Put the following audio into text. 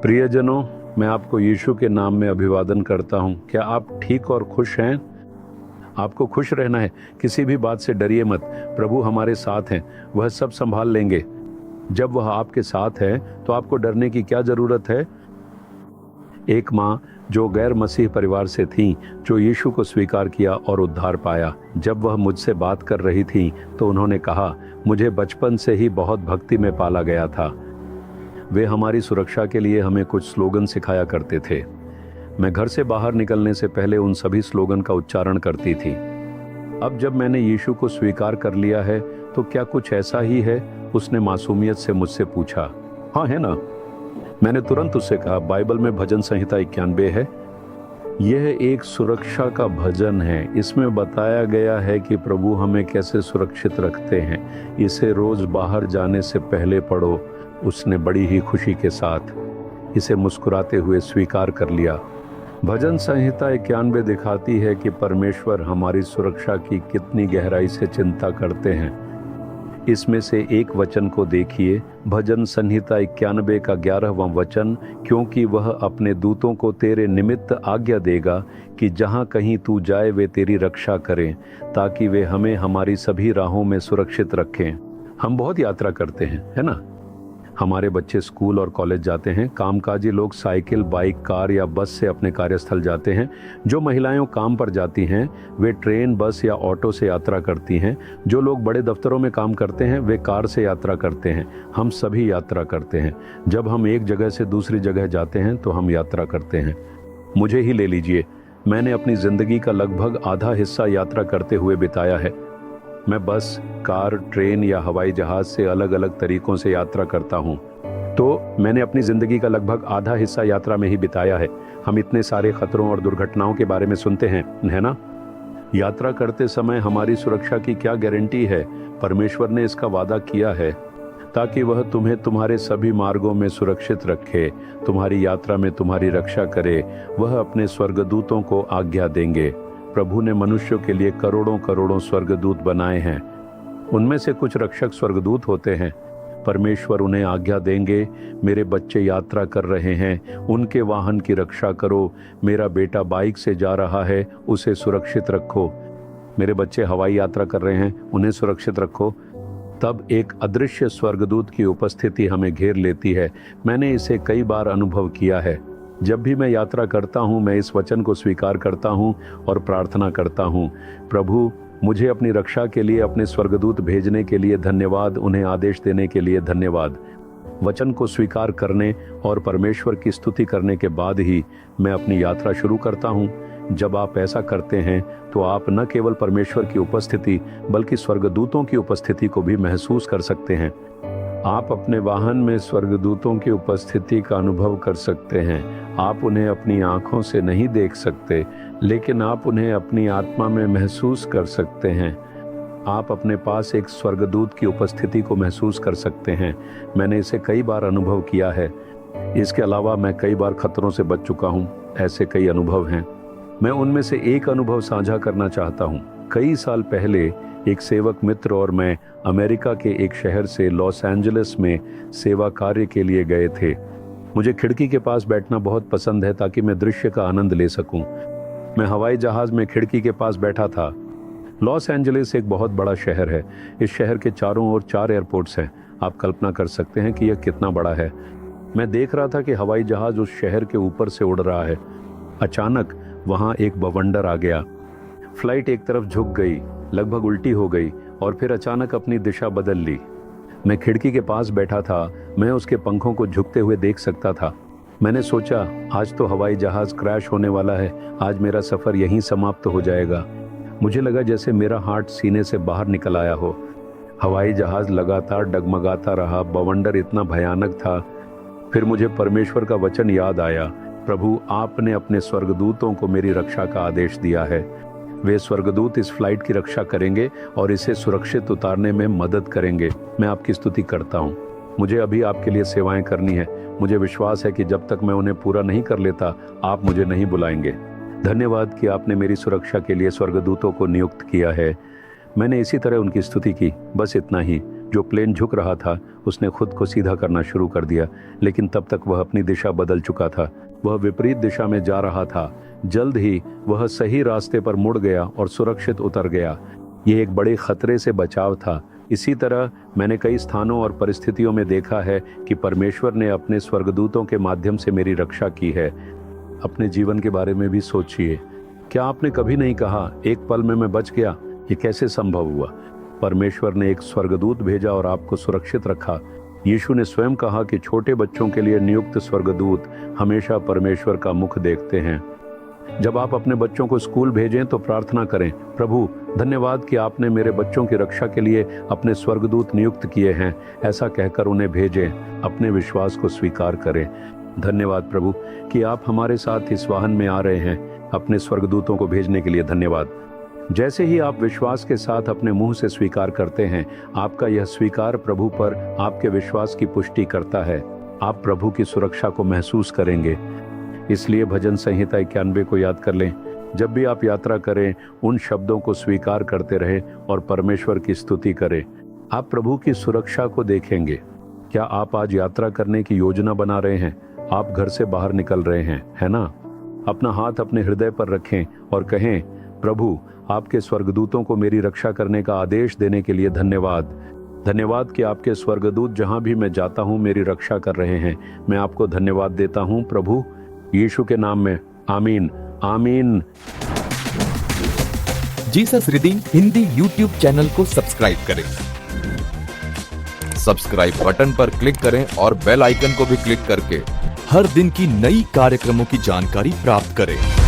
प्रियजनों, मैं आपको यीशु के नाम में अभिवादन करता हूँ। क्या आप ठीक और खुश हैं? आपको खुश रहना है, किसी भी बात से डरिए मत। प्रभु हमारे साथ हैं, वह सब संभाल लेंगे। जब वह आपके साथ है तो आपको डरने की क्या जरूरत है। एक माँ जो गैर मसीह परिवार से थी, जो यीशु को स्वीकार किया और उद्धार पाया, जब वह मुझसे बात कर रही थी तो उन्होंने कहा, मुझे बचपन से ही बहुत भक्ति में पाला गया था। वे हमारी सुरक्षा के लिए हमें कुछ स्लोगन सिखाया करते थे। मैं घर से बाहर निकलने से पहले उन सभी स्लोगन का उच्चारण करती थी। अब जब मैंने यीशु को स्वीकार कर लिया है तो क्या कुछ ऐसा ही है? उसने मासूमियत से मुझसे पूछा। हाँ, है ना। मैंने तुरंत उससे कहा, बाइबल में भजन संहिता 91 है। यह एक सुरक्षा का भजन है। इसमें बताया गया है कि प्रभु हमें कैसे सुरक्षित रखते हैं। इसे रोज बाहर जाने से पहले पढ़ो। उसने बड़ी ही खुशी के साथ इसे मुस्कुराते हुए स्वीकार कर लिया। भजन संहिता 91 दिखाती है कि परमेश्वर हमारी सुरक्षा की कितनी गहराई से चिंता करते हैं। इसमें से एक वचन को देखिए, भजन संहिता 91 का 11वां वचन, क्योंकि वह अपने दूतों को तेरे निमित्त आज्ञा देगा कि जहाँ कहीं तू जाए वे तेरी रक्षा करें, ताकि वे हमें हमारी सभी राहों में सुरक्षित रखें। हम बहुत यात्रा करते हैं, है ना। हमारे बच्चे स्कूल और कॉलेज जाते हैं। कामकाजी लोग साइकिल, बाइक, कार या बस से अपने कार्यस्थल जाते हैं। जो महिलाएं काम पर जाती हैं वे ट्रेन, बस या ऑटो से यात्रा करती हैं। जो लोग बड़े दफ्तरों में काम करते हैं वे कार से यात्रा करते हैं। हम सभी यात्रा करते हैं। जब हम एक जगह से दूसरी जगह जाते हैं तो हम यात्रा करते हैं। मुझे ही ले लीजिए, मैंने अपनी जिंदगी का लगभग आधा हिस्सा यात्रा करते हुए बिताया है। मैं बस, कार, ट्रेन या हवाई जहाज से अलग अलग तरीकों से यात्रा करता हूँ। तो मैंने अपनी ज़िंदगी का लगभग आधा हिस्सा यात्रा में ही बिताया है। हम इतने सारे खतरों और दुर्घटनाओं के बारे में सुनते हैं, है ना। यात्रा करते समय हमारी सुरक्षा की क्या गारंटी है? परमेश्वर ने इसका वादा किया है ताकि वह तुम्हें तुम्हारे सभी मार्गों में सुरक्षित रखे, तुम्हारी यात्रा में तुम्हारी रक्षा करे। वह अपने स्वर्गदूतों को आज्ञा देंगे। प्रभु ने मनुष्यों के लिए करोड़ों करोड़ों स्वर्गदूत बनाए हैं। उनमें से कुछ रक्षक स्वर्गदूत होते हैं। परमेश्वर उन्हें आज्ञा देंगे, मेरे बच्चे यात्रा कर रहे हैं, उनके वाहन की रक्षा करो। मेरा बेटा बाइक से जा रहा है, उसे सुरक्षित रखो। मेरे बच्चे हवाई यात्रा कर रहे हैं, उन्हें सुरक्षित रखो। तब एक अदृश्य स्वर्गदूत की उपस्थिति हमें घेर लेती है। मैंने इसे कई बार अनुभव किया है। जब भी मैं यात्रा करता हूँ मैं इस वचन को स्वीकार करता हूँ और प्रार्थना करता हूँ, प्रभु मुझे अपनी रक्षा के लिए अपने स्वर्गदूत भेजने के लिए धन्यवाद, उन्हें आदेश देने के लिए धन्यवाद। वचन को स्वीकार करने और परमेश्वर की स्तुति करने के बाद ही मैं अपनी यात्रा शुरू करता हूँ। जब आप ऐसा करते हैं तो आप न केवल परमेश्वर की उपस्थिति बल्कि स्वर्गदूतों की उपस्थिति को भी महसूस कर सकते हैं। आप अपने वाहन में स्वर्गदूतों की उपस्थिति का अनुभव कर सकते हैं। आप उन्हें अपनी आंखों से नहीं देख सकते, लेकिन आप उन्हें अपनी आत्मा में महसूस कर सकते हैं। आप अपने पास एक स्वर्गदूत की उपस्थिति को महसूस कर सकते हैं। मैंने इसे कई बार अनुभव किया है। इसके अलावा मैं कई बार खतरों से बच चुका हूँ। ऐसे कई अनुभव हैं। मैं उनमें से एक अनुभव साझा करना चाहता हूँ। कई साल पहले एक सेवक मित्र और मैं अमेरिका के एक शहर से लॉस एंजलिस में सेवा कार्य के लिए गए थे। मुझे खिड़की के पास बैठना बहुत पसंद है ताकि मैं दृश्य का आनंद ले सकूं। मैं हवाई जहाज में खिड़की के पास बैठा था। लॉस एंजलिस एक बहुत बड़ा शहर है। इस शहर के चारों ओर 4 एयरपोर्ट्स हैं। आप कल्पना कर सकते हैं कि यह कितना बड़ा है। मैं देख रहा था कि हवाई जहाज उस शहर के ऊपर से उड़ रहा है। अचानक वहाँ एक बवंडर आ गया। फ्लाइट एक तरफ झुक गई, लगभग उल्टी हो गई और फिर अचानक अपनी दिशा बदल ली। मैं खिड़की के पास बैठा था। मैं उसके पंखों को झुकते हुए देख सकता था। मैंने सोचा, आज तो हवाई जहाज क्रैश होने वाला है। आज मेरा सफ़र यहीं समाप्त हो जाएगा। मुझे लगा जैसे मेरा हार्ट सीने से बाहर निकल आया हो। हवाई जहाज लगातार डगमगाता रहा। बवंडर इतना भयानक था। फिर मुझे परमेश्वर का वचन याद आया, प्रभु आपने अपने स्वर्गदूतों को मेरी रक्षा का आदेश दिया है। वे स्वर्गदूत इस फ्लाइट की रक्षा करेंगे और इसे सुरक्षित उतारने में मदद करेंगे। मैं आपकी स्तुति करता हूँ। मुझे अभी आपके लिए सेवाएं करनी है। मुझे विश्वास है कि जब तक मैं उन्हें पूरा नहीं कर लेता आप मुझे नहीं बुलाएंगे। धन्यवाद कि आपने मेरी सुरक्षा के लिए स्वर्गदूतों को नियुक्त किया है। मैंने इसी तरह उनकी स्तुति की। बस इतना ही। जो प्लेन झुक रहा था उसने खुद को सीधा करना शुरू कर दिया, लेकिन तब तक वह अपनी दिशा बदल चुका था। वह विपरीत दिशा में जा रहा था। जल्द ही वह सही रास्ते पर मुड़ गया और सुरक्षित उतर गया। यह एक बड़े खतरे से बचाव था। इसी तरह मैंने कई स्थानों और परिस्थितियों में देखा है कि परमेश्वर ने अपने स्वर्गदूतों के माध्यम से मेरी रक्षा की है। अपने जीवन के बारे में भी सोचिए। क्या आपने कभी नहीं कहा, एक पल में मैं बच गया? ये कैसे संभव हुआ? परमेश्वर ने एक स्वर्गदूत भेजा और आपको सुरक्षित रखा। यीशु ने स्वयं कहा कि छोटे बच्चों के लिए नियुक्त स्वर्गदूत हमेशा परमेश्वर का मुख देखते हैं। जब आप अपने बच्चों को स्कूल भेजें तो प्रार्थना करें, प्रभु धन्यवाद कि आपने मेरे बच्चों की रक्षा के लिए अपने स्वर्गदूत नियुक्त किए हैं। ऐसा कहकर उन्हें भेजें। अपने विश्वास को स्वीकार करें। धन्यवाद प्रभु कि आप हमारे साथ इस वाहन में आ रहे हैं। अपने स्वर्गदूतों को भेजने के लिए धन्यवाद। जैसे ही आप विश्वास के साथ अपने मुंह से स्वीकार करते हैं, आपका यह स्वीकार प्रभु पर आपके विश्वास की पुष्टि करता है। आप प्रभु की सुरक्षा को महसूस करेंगे। इसलिए भजन संहिता 91 को याद कर लें। जब भी आप यात्रा करें, उन शब्दों को स्वीकार करते रहें और परमेश्वर की स्तुति करें। आप प्रभु की सुरक्षा को देखेंगे। क्या आप आज यात्रा करने की योजना बना रहे हैं? आप घर से बाहर निकल रहे हैं, है ना? अपना हाथ अपने हृदय पर रखें और कहें, प्रभु आपके स्वर्गदूतों को मेरी रक्षा करने का आदेश देने के लिए धन्यवाद। धन्यवाद कि आपके स्वर्गदूत जहां भी मैं जाता हूं मेरी रक्षा कर रहे हैं। मैं आपको धन्यवाद देता हूं प्रभु, यीशु के नाम में। आमीन आमीन। Jesus redeem Hindi YouTube channel को सब्सक्राइब करें। सब्सक्राइब बटन पर क्लिक करें और बेल आइकन को भी क्लिक करके हर दिन की नई कार्यक्रमों की जानकारी प्राप्त करें।